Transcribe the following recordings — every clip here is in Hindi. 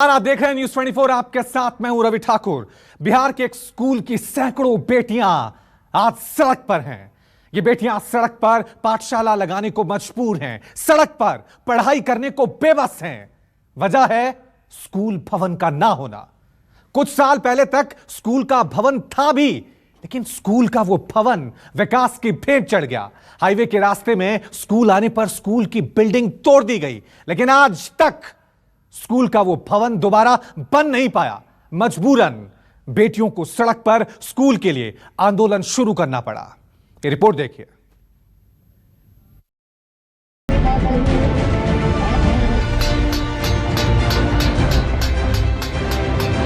आप देख रहे हैं न्यूज़ 24। आपके साथ मैं हूं रवि ठाकुर। बिहार के एक स्कूल की सैकड़ों बेटियां आज सड़क पर हैं। ये बेटियां सड़क पर पाठशाला लगाने को मजबूर हैं, सड़क पर पढ़ाई करने को बेबस हैं। वजह है स्कूल भवन का ना होना। कुछ साल पहले तक स्कूल का भवन था भी, लेकिन स्कूल का वो भवन विकास की भेंट चढ़ गया। हाईवे के रास्ते में स्कूल आने पर स्कूल की बिल्डिंग तोड़ दी गई, लेकिन आज तक स्कूल का वो भवन दोबारा बन नहीं पाया। मजबूरन बेटियों को सड़क पर स्कूल के लिए आंदोलन शुरू करना पड़ा। ये रिपोर्ट देखिए।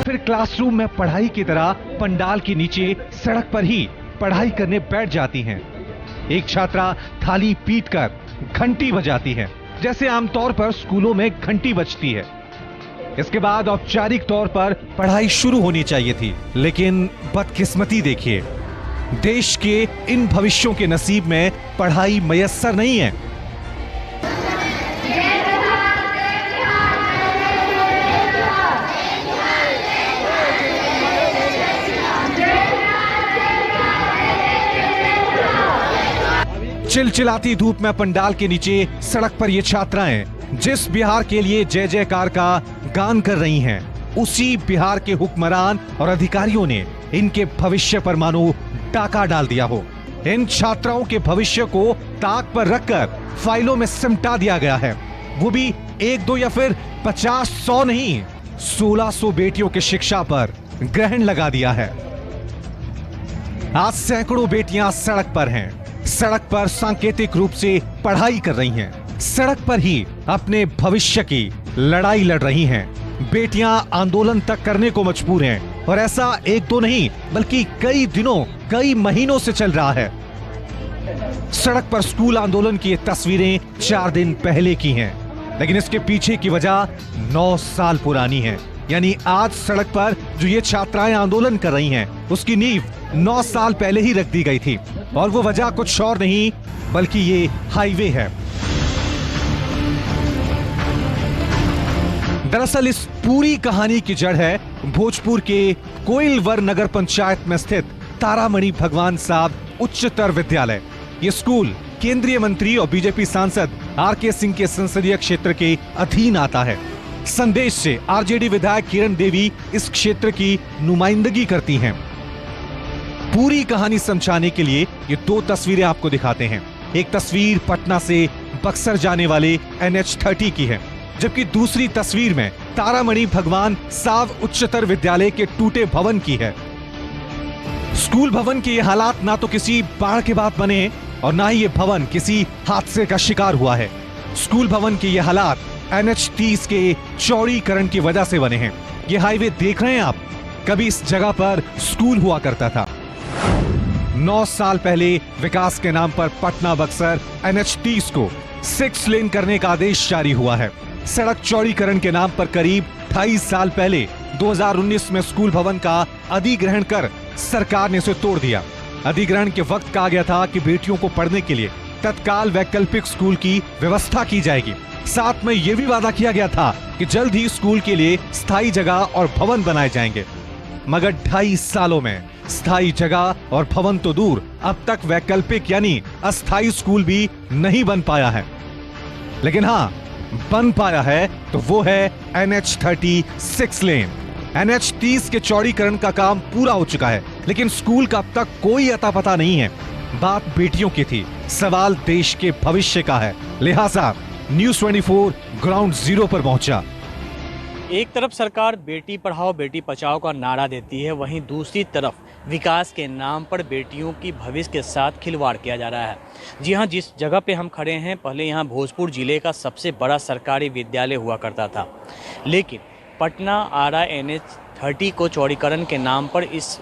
फिर क्लासरूम में पढ़ाई की तरह पंडाल के नीचे सड़क पर ही पढ़ाई करने बैठ जाती हैं। एक छात्रा थाली पीटकर घंटी बजाती है, जैसे आमतौर पर स्कूलों में घंटी बजती है। इसके बाद औपचारिक तौर पर पढ़ाई शुरू होनी चाहिए थी, लेकिन बदकिस्मती देखिए, देश के इन भविष्यों के नसीब में पढ़ाई मयस्सर नहीं है। चिलचिलाती धूप में पंडाल के नीचे सड़क पर ये छात्राएं जिस बिहार के लिए जय जयकार का गान कर रही हैं, उसी बिहार के हुक्मरान और अधिकारियों ने इनके भविष्य पर मानो डाका डाल दिया हो। इन छात्राओं के भविष्य को ताक पर रखकर फाइलों में सिमटा दिया गया है, वो भी एक दो या फिर 50-100 नहीं, 1600 बेटियों की शिक्षा पर ग्रहण लगा दिया है। आज सैकड़ों बेटियां सड़क पर हैं, सड़क पर सांकेतिक रूप से पढ़ाई कर रही हैं, सड़क पर ही अपने भविष्य की लड़ाई लड़ रही हैं। बेटियां आंदोलन तक करने को मजबूर हैं, और ऐसा एक दो नहीं बल्कि कई दिनों कई महीनों से चल रहा है। सड़क पर स्कूल आंदोलन की ये तस्वीरें 4 दिन पहले की हैं, लेकिन इसके पीछे की वजह 9 साल पुरानी है। यानी आज सड़क पर जो ये छात्राएं आंदोलन कर रही हैं, उसकी नींव 9 साल पहले ही रख दी गई थी, और वो वजह कुछ और नहीं बल्कि ये हाईवे है। दरअसल इस पूरी कहानी की जड़ है भोजपुर के कोइलवर नगर पंचायत में स्थित तारामणि भगवान साहब उच्चतर विद्यालय। ये स्कूल केंद्रीय मंत्री और बीजेपी सांसद आर.के. सिंह के संसदीय क्षेत्र के अधीन आता है। संदेश से आरजेडी विधायक किरण देवी इस क्षेत्र की नुमाइंदगी करती हैं। पूरी कहानी समझाने के लिए ये 2 तस्वीरें आपको दिखाते हैं। एक तस्वीर पटना से बक्सर जाने वाले NH-30 की है, जबकि दूसरी तस्वीर में तारामणि भगवान साहब उच्चतर विद्यालय के टूटे भवन की है। स्कूल भवन के ये हालात ना तो किसी बाढ़ के बाद बने और ना ही ये भवन किसी हादसे का शिकार हुआ है। स्कूल भवन के ये हालात NH-30 के चौड़ीकरण की वजह से बने हैं। ये हाईवे देख रहे हैं आप, कभी इस जगह पर स्कूल हुआ करता था। 9 साल पहले विकास के नाम पर पटना बक्सर NH-30 को 6 लेन करने का आदेश जारी हुआ है। सड़क चौड़ीकरण के नाम पर करीब 2.5 साल पहले 2019 में स्कूल भवन का अधिग्रहण कर सरकार ने इसे तोड़ दिया। अधिग्रहण के वक्त कहा गया था कि बेटियों को पढ़ने के लिए तत्काल वैकल्पिक स्कूल की व्यवस्था की जाएगी। साथ में यह भी वादा किया गया था कि जल्द ही स्कूल के लिए स्थायी जगह और भवन बनाए जाएंगे। मगर 2.5 सालों में स्थायी जगह और भवन तो दूर, अब तक वैकल्पिक यानी अस्थायी स्कूल भी नहीं बन पाया है। लेकिन हाँ, बन पाया है तो वो है NH-30 6 लेन। NH-30 के चौड़ीकरण का काम पूरा हो चुका है, लेकिन स्कूल का अब तक कोई अता पता नहीं है। बात बेटियों की थी, सवाल देश के भविष्य का है। लिहाजा न्यूज़ 24 ग्राउंड जीरो पर पहुंचा। एक तरफ सरकार बेटी पढ़ाओ बेटी बचाओ का नारा देती है, वहीं दूसरी तरफ विकास के नाम पर बेटियों की भविष्य के साथ खिलवाड़ किया जा रहा है। जी हाँ, जिस जगह पे हम खड़े हैं, पहले यहाँ भोजपुर जिले का सबसे बड़ा सरकारी विद्यालय हुआ करता था, लेकिन पटना आरा NH-30 को चौड़ीकरण के नाम पर इस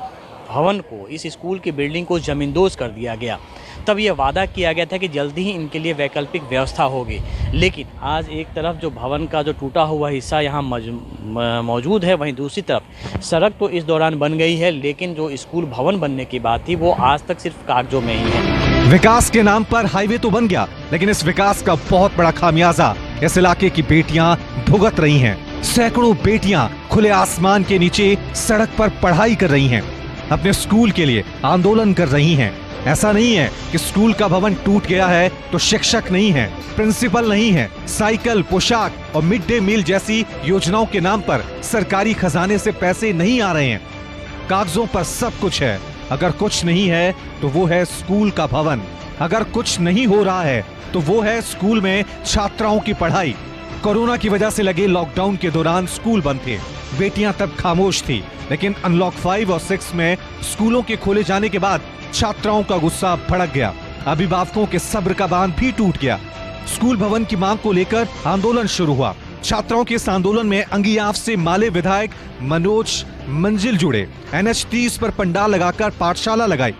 भवन को, इस स्कूल की बिल्डिंग को ज़मींदोज़ कर दिया गया। तब यह वादा किया गया था कि जल्दी ही इनके लिए वैकल्पिक व्यवस्था होगी, लेकिन आज एक तरफ जो भवन का जो टूटा हुआ हिस्सा यहाँ मौजूद है, वहीं दूसरी तरफ सड़क तो इस दौरान बन गई है, लेकिन जो स्कूल भवन बनने की बात थी वो आज तक सिर्फ कागजों में ही है। विकास के नाम पर हाईवे तो बन गया, लेकिन इस विकास का बहुत बड़ा खामियाजा इस इलाके की बेटियां भुगत रही हैं। सैकड़ों बेटियां खुले आसमान के नीचे सड़क पर पढ़ाई कर रही हैं, अपने स्कूल के लिए आंदोलन कर रही हैं। ऐसा नहीं है कि स्कूल का भवन टूट गया है तो शिक्षक नहीं है, प्रिंसिपल नहीं है, साइकिल, पोशाक और मिड डे मील जैसी योजनाओं के नाम पर सरकारी खजाने से पैसे नहीं आ रहे हैं। कागजों पर सब कुछ है, अगर कुछ नहीं है तो वो है स्कूल का भवन। अगर कुछ नहीं हो रहा है तो वो है स्कूल में छात्राओं की पढ़ाई। कोरोना की वजह से लगे लॉकडाउन के दौरान स्कूल बंद थे, बेटियां तब खामोश थी, लेकिन अनलॉक 5 और 6 में स्कूलों के खोले जाने के बाद छात्राओं का गुस्सा भड़क गया, अभिभावकों के सब्र का बांध भी टूट गया। स्कूल भवन की मांग को लेकर आंदोलन शुरू हुआ। छात्राओं के इस आंदोलन में अंगियाफ से माले विधायक मनोज मंजिल जुड़े। NH 30 पर पंडाल लगाकर पाठशाला लगाई,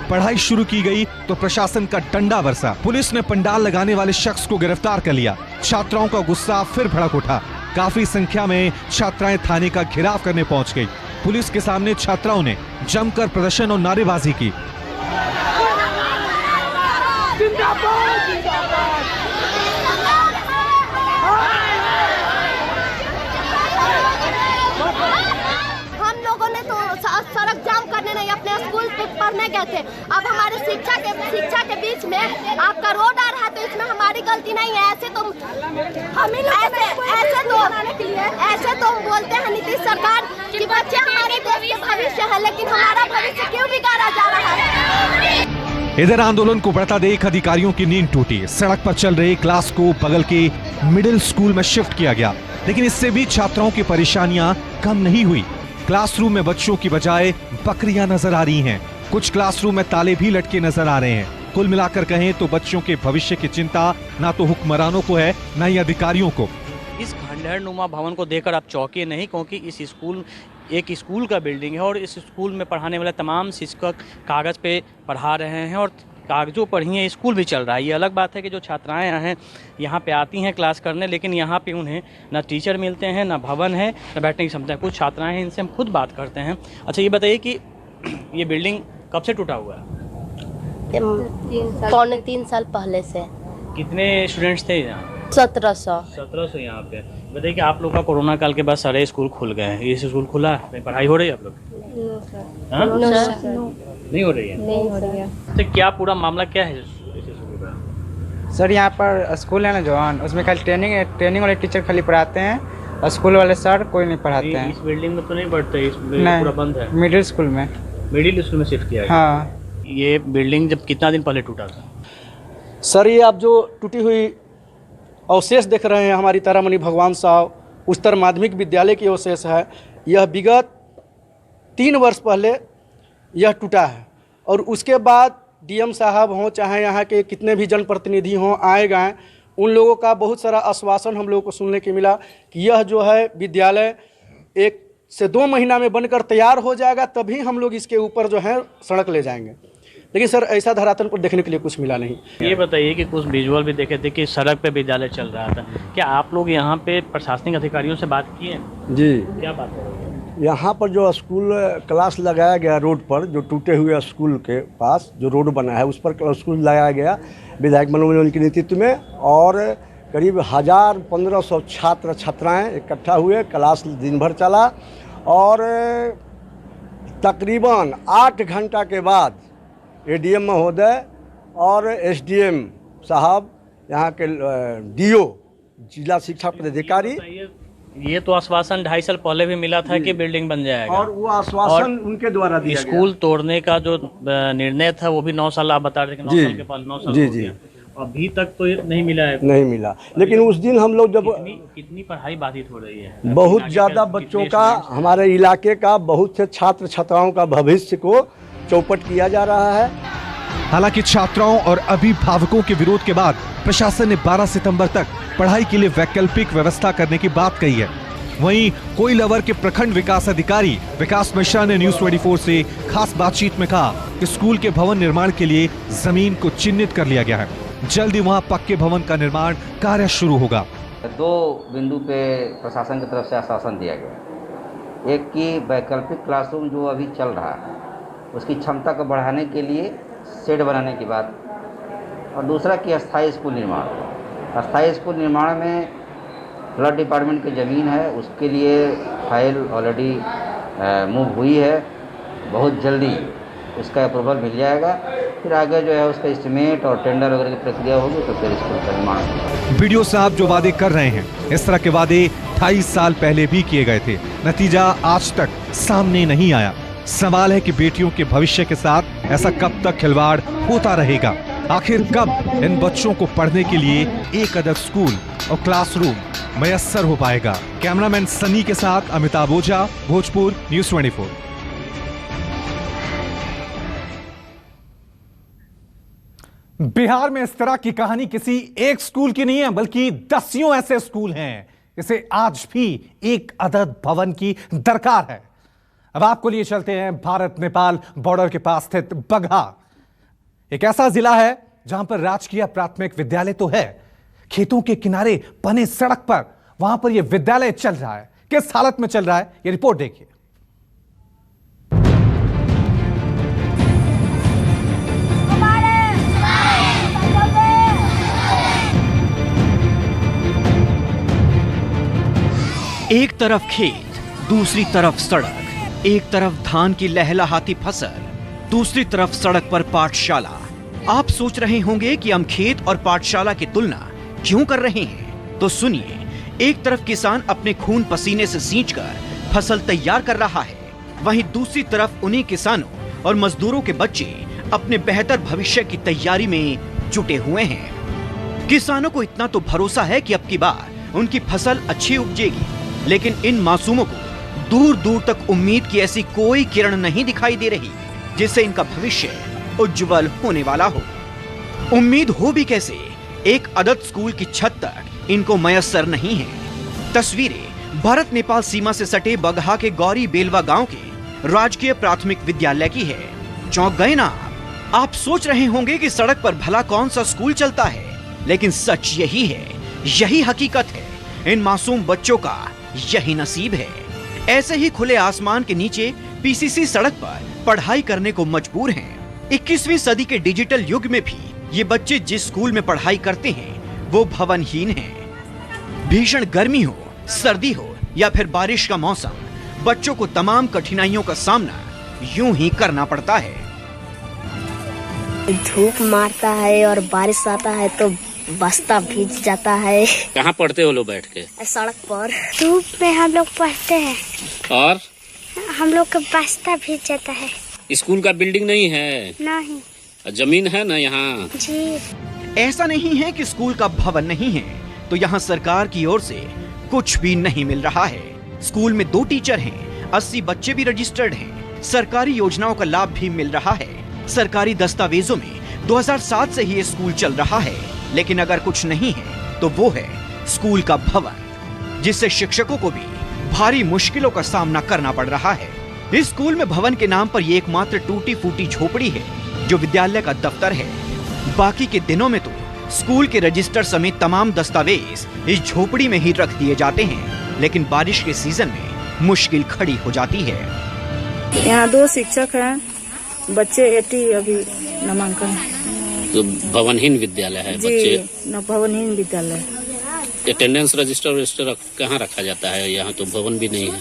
पढ़ाई शुरू की गई तो प्रशासन का डंडा बरसा। पुलिस ने पंडाल लगाने वाले शख्स को गिरफ्तार कर लिया। छात्राओं का गुस्सा फिर भड़क उठा, काफी संख्या में छात्राएं थाने का घेराव करने पहुंच गई। पुलिस के सामने छात्राओं ने जमकर प्रदर्शन और नारेबाजी की। हम लोगों ने तो सड़क जाम करने नहीं, अपने स्कूल पे पढ़ने गए थे। अब हमारे शिक्षा के बीच में आपका रोड आ रहा है तो इसमें हमारी गलती नहीं है। ऐसे तो हम बोलते हैं नीतीश सरकार कि बच्चे हमारे देश के भविष्य है, लेकिन हमारा भविष्य क्यों बिगाड़ा जा रहा है। इधर आंदोलन को बढ़ता देख अधिकारियों की नींद टूटी। सड़क पर चल रहे क्लास को बगल के मिडिल स्कूल में शिफ्ट किया गया, लेकिन इससे भी छात्राओं की परेशानियां कम नहीं हुई। क्लासरूम में बच्चों की बजाय बकरियां नजर आ रही हैं। कुछ क्लासरूम में ताले भी लटके नजर आ रहे हैं। कुल मिलाकर कहें तो बच्चों के भविष्य की चिंता ना तो हुक्मरानों को है, ना ही अधिकारियों को। इस खंडहर नुमा भवन को देखकर आप चौंके नहीं, क्योंकि इस स्कूल एक स्कूल का बिल्डिंग है और इस स्कूल में पढ़ाने वाले तमाम शिक्षक कागज़ पे पढ़ा रहे हैं और कागज़ों पर ही ये स्कूल भी चल रहा है। ये अलग बात है कि जो छात्राएं हैं यहाँ पे आती हैं क्लास करने, लेकिन यहाँ पे उन्हें ना टीचर मिलते हैं, ना भवन है, ना बैठने की क्षमता है। कुछ छात्राएं हैं, इनसे हम खुद बात करते हैं। अच्छा, ये बताइए कि ये बिल्डिंग कब से टूटा हुआ है? 3 साल पहले से। कितने स्टूडेंट्स थे यहाँ? 1700 यहाँ पे। बताइए कि आप लोग का कोरोना काल के बाद सारे स्कूल खुल गए हैं, ये स्कूल खुला है, पढ़ाई हो रही है आप लोग? नहीं हो रही है। तो क्या पूरा मामला क्या है इस स्कूल का? सर यहाँ पर स्कूल है ना जवान, उसमें खाली ट्रेनिंग वाले टीचर खाली पढ़ाते हैं, स्कूल वाले सर कोई नहीं पढ़ाते हैं। इस बिल्डिंग में तो नहीं पढ़ते? इस पूरा बंद है। मिडिल स्कूल में शिफ्ट किया है। हाँ। ये बिल्डिंग जब कितना दिन पहले टूटा था? सर ये आप जो टूटी हुई अवशेष देख रहे हैं हमारी तारामणि भगवान साहब उच्चतर माध्यमिक विद्यालय की अवशेष है। यह विगत 3 वर्ष पहले यह टूटा है और उसके बाद DM साहब हों चाहे यहाँ के कितने भी जनप्रतिनिधि हों आए गए, उन लोगों का बहुत सारा आश्वासन हम लोगों को सुनने को मिला कि यह जो है विद्यालय 1 से 2 महीना में बनकर तैयार हो जाएगा, तभी हम लोग इसके ऊपर जो है सड़क ले जाएंगे। लेकिन सर ऐसा धरातल पर देखने के लिए कुछ मिला नहीं। ये बताइए कि कुछ विजुअल भी देखे थे कि सड़क पे विद्यालय चल रहा था, क्या आप लोग यहाँ पे प्रशासनिक अधिकारियों से बात किए? जी, क्या बात है? यहाँ पर जो स्कूल क्लास लगाया गया रोड पर, जो टूटे हुए स्कूल के पास जो रोड बना है उस पर स्कूल लगाया गया विधायक मनोज मंजिल के नेतृत्व में, और करीब 1500 छात्र छात्राएँ इकट्ठा हुए, क्लास दिन भर चला और तकरीबन 8 घंटा के बाद ADM महोदय और SDM साहब, यहाँ के DO जिला शिक्षा पदाधिकारी, ये तो आश्वासन 2.5 साल पहले भी मिला था कि बिल्डिंग बन जाएगा, और वो आश्वासन उनके द्वारा दिया गया। स्कूल तोड़ने का जो निर्णय था वो भी 9 साल आप बता रहे थे कि 9 साल के बाद 9 साल जी हो जी गया। अभी तक तो नहीं मिला है। नहीं मिला, लेकिन उस दिन हम लोग जब कितनी पढ़ाई बाधित हो रही है? बहुत ज़्यादा बच्चों का, हमारे इलाके का बहुत से छात्र छात्राओं का भविष्य को चौपट किया जा रहा है। हालांकि छात्राओं और अभिभावकों के विरोध के बाद प्रशासन ने 12 सितंबर तक पढ़ाई के लिए वैकल्पिक व्यवस्था करने की बात कही है। वहीं कोइलवर के प्रखंड विकास अधिकारी विकास मिश्रा ने न्यूज़ 24 से खास बातचीत में कहा कि स्कूल के भवन निर्माण के लिए जमीन को चिन्हित कर लिया गया है, जल्द ही वहां पक्के भवन का निर्माण कार्य शुरू होगा। 2 बिंदु पे प्रशासन की तरफ से आश्वासन दिया गया। एक कि वैकल्पिक क्लासरूम जो अभी चल रहा है उसकी क्षमता को बढ़ाने के लिए शेड बनाने की बात, और दूसरा कि अस्थायी स्कूल निर्माण। अस्थायी स्कूल निर्माण में फ्लड डिपार्टमेंट की ज़मीन है, उसके लिए फाइल ऑलरेडी मूव हुई है। बहुत जल्दी उसका अप्रूवल मिल जाएगा, फिर आगे जो है उसका एस्टिमेट और टेंडर वगैरह की प्रक्रिया होगी, तो फिर स्कूल का निर्माण होगा। वीडियो साहब जो वादे कर रहे हैं, इस तरह के वादे 28 साल पहले भी किए गए थे। नतीजा आज तक सामने नहीं आया। सवाल है कि बेटियों के भविष्य के साथ ऐसा कब तक खिलवाड़ होता रहेगा? आखिर कब इन बच्चों को पढ़ने के लिए एक अदद स्कूल और क्लासरूम मयस्सर हो पाएगा? कैमरामैन सनी के साथ अमिताभ ओझा, भोजपुर न्यूज़ 24। बिहार में इस तरह की कहानी किसी एक स्कूल की नहीं है, बल्कि दसियों ऐसे स्कूल हैं जिसे आज भी एक अदद भवन की दरकार है। अब आपको लिए चलते हैं भारत नेपाल बॉर्डर के पास स्थित बगहा, एक ऐसा जिला है जहां पर राजकीय प्राथमिक विद्यालय तो है, खेतों के किनारे बने सड़क पर वहां पर यह विद्यालय चल रहा है। किस हालत में चल रहा है, यह रिपोर्ट देखिए। एक तरफ खेत, दूसरी तरफ सड़क, एक तरफ धान की लहलहाती फसल, दूसरी तरफ सड़क पर पाठशाला। आप सोच रहे होंगे कि हम खेत और पाठशाला की तुलना क्यों कर रहे हैं? तो सुनिए, एक तरफ किसान अपने खून पसीने से सींचकर फसल तैयार कर रहा है, वहीं दूसरी तरफ उन्हीं किसानों और मजदूरों के बच्चे अपने बेहतर भविष्य की तैयारी में जुटे हुए हैं। किसानों को इतना तो भरोसा है कि अब की बार उनकी फसल अच्छी उपजेगी, लेकिन इन मासूमों को दूर दूर तक उम्मीद की ऐसी कोई किरण नहीं दिखाई दे रही जिससे इनका भविष्य उज्जवल होने वाला हो। उम्मीद हो भी कैसे, एक अदद स्कूल की छत तक इनको मयस्सर नहीं है। तस्वीरें भारत नेपाल सीमा से सटे बगहा के गौरी बेलवा गांव के राजकीय प्राथमिक विद्यालय की है। चौंक गए ना आप? सोच रहे होंगे कि सड़क पर भला कौन सा स्कूल चलता है, लेकिन सच यही है, यही हकीकत है। इन मासूम बच्चों का यही नसीब है। ऐसे ही खुले आसमान के नीचे पीसीसी सड़क पर पढ़ाई करने को मजबूर हैं। 21वीं सदी के डिजिटल युग में भी ये बच्चे जिस स्कूल में पढ़ाई करते हैं वो भवनहीन हैं। भीषण गर्मी हो, सर्दी हो या फिर बारिश का मौसम, बच्चों को तमाम कठिनाइयों का सामना यूं ही करना पड़ता है। धूप मारता है और बारिश आता है तो बस्ता भीग जाता है। कहाँ पढ़ते हो लोग बैठ के? सड़क पर। धूप में हम लोग पढ़ते हैं और हम लोग का बस्ता भीग जाता है। स्कूल का बिल्डिंग नहीं है? नहीं। जमीन है ना यहाँ? जी। ऐसा नहीं है कि स्कूल का भवन नहीं है तो यहाँ सरकार की ओर से कुछ भी नहीं मिल रहा है। स्कूल में 2 टीचर हैं, 80 बच्चे भी रजिस्टर्ड हैं। सरकारी योजनाओं का लाभ भी मिल रहा है। सरकारी दस्तावेजों में 2007 से ही ये स्कूल चल रहा है, लेकिन अगर कुछ नहीं है तो वो है स्कूल का भवन, जिससे शिक्षकों को भी भारी मुश्किलों का सामना करना पड़ रहा है। इस स्कूल में भवन के नाम पर ये एकमात्र टूटी फूटी झोपड़ी है जो विद्यालय का दफ्तर है। बाकी के दिनों में तो स्कूल के रजिस्टर समेत तमाम दस्तावेज इस झोपड़ी में ही रख दिए जाते हैं, लेकिन बारिश के सीजन में मुश्किल खड़ी हो जाती है। यहाँ 2 शिक्षक हैं, बच्चे 80 अभी नामांकन है। तो भवनहीन विद्यालय है बच्चे? न भवनहीन विद्यालय। अटेंडेंस रजिस्टर कहाँ रखा जाता है? यहाँ तो भवन भी नहीं है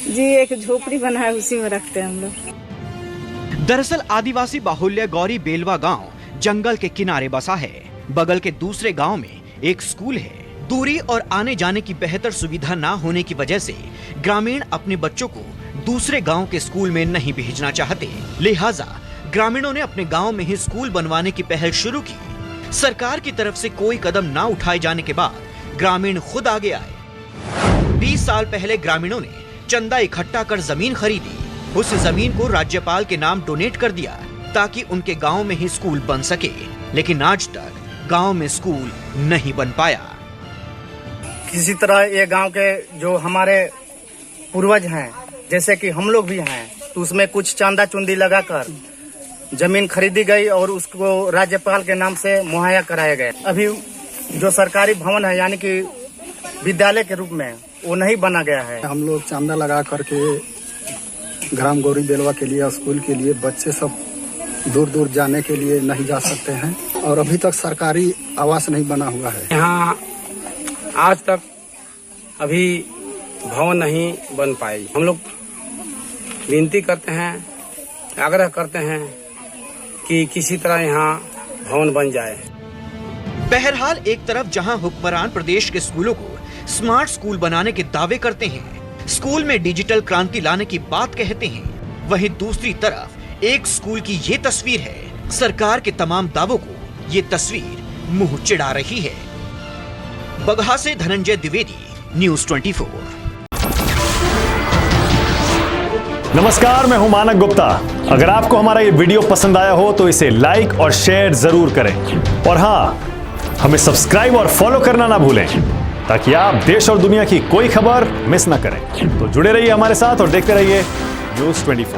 जी। एक झोपड़ी बना है, उसी में रखते हैं हम लोग। दरअसल आदिवासी बाहुल्य गौरी बेलवा गांव जंगल के किनारे बसा है। बगल के दूसरे गांव में एक स्कूल है। दूरी और आने जाने की बेहतर सुविधा ना होने की वजह से ग्रामीण अपने बच्चों को दूसरे गांव के स्कूल में नहीं भेजना चाहते, लिहाजा ग्रामीणों ने अपने गांव में ही स्कूल बनवाने की पहल शुरू की। सरकार की तरफ से कोई कदम ना उठाए जाने के बाद ग्रामीण खुद आगे आए। 20 साल पहले ग्रामीणों ने चंदा इकट्ठा कर जमीन खरीदी। उस जमीन को राज्यपाल के नाम डोनेट कर दिया ताकि उनके गांव में ही स्कूल बन सके, लेकिन आज तक गांव में स्कूल नहीं बन पाया। किसी तरह ये गांव के जो हमारे पूर्वज हैं, जैसे कि हम लोग भी हैं, तो उसमें कुछ चांदा चुंदी लगाकर जमीन खरीदी गई और उसको राज्यपाल के नाम से मुहैया कराया गया। अभी जो सरकारी भवन है यानी कि विद्यालय के रूप में वो नहीं बना गया है। हम लोग चांदा लगा करके ग्राम गौरी बेलवा के लिए, स्कूल के लिए, बच्चे सब दूर दूर जाने के लिए नहीं जा सकते हैं और अभी तक सरकारी आवास नहीं बना हुआ है। यहाँ आज तक अभी भवन नहीं बन पाई। हम लोग विनती करते हैं, आग्रह करते हैं कि किसी तरह यहाँ भवन बन जाए। बहरहाल एक तरफ जहां हुक्मरान प्रदेश के स्कूलों को स्मार्ट स्कूल बनाने के दावे करते हैं, स्कूल में डिजिटल क्रांति लाने की बात कहते हैं, वहीं दूसरी तरफ एक स्कूल की ये तस्वीर है। सरकार के तमाम दावों को ये तस्वीर मुंह चिढ़ा रही है। बगहा से धनंजय द्विवेदी, न्यूज़ 24। नमस्कार, मैं हूं मानक गुप्ता। अगर आपको हमारा ये वीडियो पसंद आया हो तो इसे लाइक और शेयर जरूर करें, और हाँ, हमें सब्सक्राइब और फॉलो करना ना भूलें ताकि आप देश और दुनिया की कोई खबर मिस ना करें। तो जुड़े रहिए हमारे साथ और देखते रहिए न्यूज़ 24।